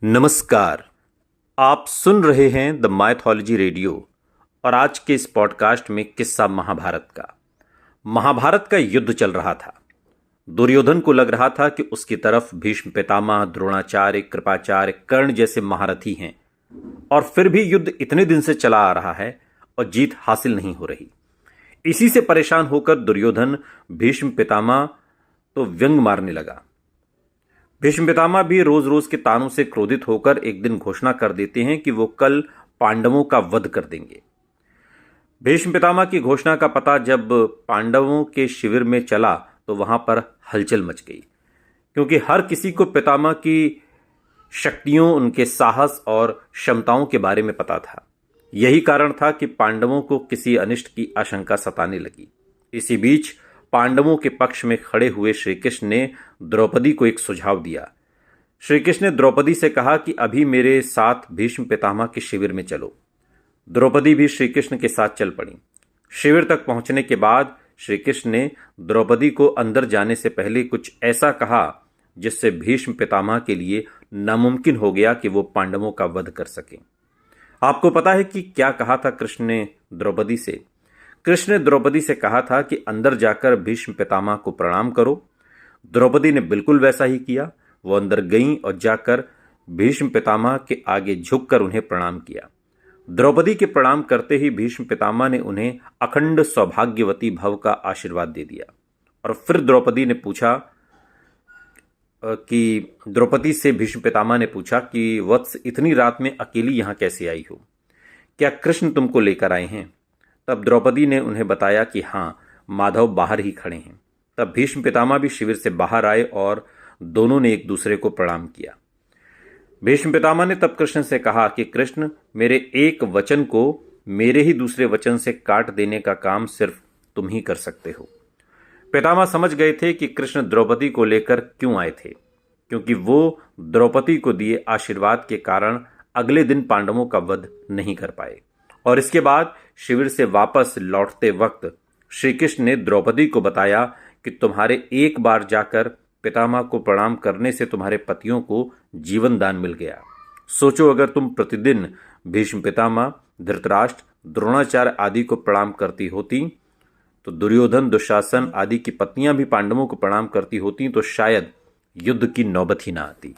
नमस्कार। आप सुन रहे हैं द माइथोलॉजी रेडियो और आज के इस पॉडकास्ट में किस्सा महाभारत का युद्ध चल रहा था। दुर्योधन को लग रहा था कि उसकी तरफ भीष्म पितामह, द्रोणाचार्य, कृपाचार्य, कर्ण जैसे महारथी हैं और फिर भी युद्ध इतने दिन से चला आ रहा है और जीत हासिल नहीं हो रही। इसी से परेशान होकर दुर्योधन भीष्म पितामह तो व्यंग मारने लगा। भीष्म पितामह भी रोज रोज के तानों से क्रोधित होकर एक दिन घोषणा कर देते हैं कि वो कल पांडवों का वध कर देंगे। भीष्म पितामह की घोषणा का पता जब पांडवों के शिविर में चला तो वहां पर हलचल मच गई, क्योंकि हर किसी को पितामह की शक्तियों, उनके साहस और क्षमताओं के बारे में पता था। यही कारण था कि पांडवों को किसी अनिष्ट की आशंका सताने लगी। इसी बीच पांडवों के पक्ष में खड़े हुए श्री कृष्ण ने द्रौपदी को एक सुझाव दिया। श्री कृष्ण ने द्रौपदी से कहा कि अभी मेरे साथ भीष्म पितामह के शिविर में चलो। द्रौपदी भी श्री कृष्ण के साथ चल पड़ी। शिविर तक पहुंचने के बाद श्री कृष्ण ने द्रौपदी को अंदर जाने से पहले कुछ ऐसा कहा जिससे भीष्म पितामह के लिए नामुमकिन हो गया कि वो पांडवों का वध कर सके। आपको पता है कि क्या कहा था कृष्ण ने द्रौपदी से? कृष्ण ने द्रौपदी से कहा था कि अंदर जाकर भीष्म पितामह को प्रणाम करो। द्रौपदी ने बिल्कुल वैसा ही किया। वो अंदर गईं और जाकर भीष्म पितामह के आगे झुककर उन्हें प्रणाम किया। द्रौपदी के प्रणाम करते ही भीष्म पितामह ने उन्हें अखंड सौभाग्यवती भव का आशीर्वाद दे दिया। और फिर द्रौपदी से भीष्म पितामह ने पूछा कि वत्स, इतनी रात में अकेली यहां कैसे आई हो? क्या कृष्ण तुमको लेकर आए हैं? तब द्रौपदी ने उन्हें बताया कि हाँ, माधव बाहर ही खड़े हैं। तब भीष्म पितामह भी शिविर से बाहर आए और दोनों ने एक दूसरे को प्रणाम किया। भीष्म पितामह ने तब कृष्ण से कहा कि कृष्ण, मेरे एक वचन को मेरे ही दूसरे वचन से काट देने का काम सिर्फ तुम ही कर सकते हो। पितामह समझ गए थे कि कृष्ण द्रौपदी को लेकर क्यों आए थे, क्योंकि वो द्रौपदी को दिए आशीर्वाद के कारण अगले दिन पांडवों का वध नहीं कर पाए। और इसके बाद शिविर से वापस लौटते वक्त श्री कृष्ण ने द्रौपदी को बताया कि तुम्हारे एक बार जाकर पितामह को प्रणाम करने से तुम्हारे पतियों को जीवन दान मिल गया। सोचो, अगर तुम प्रतिदिन भीष्म पितामह, धृतराष्ट्र, द्रोणाचार्य आदि को प्रणाम करती होती तो दुर्योधन, दुशासन आदि की पत्नियां भी पांडवों को प्रणाम करती होती तो शायद युद्ध की नौबत ही ना आती।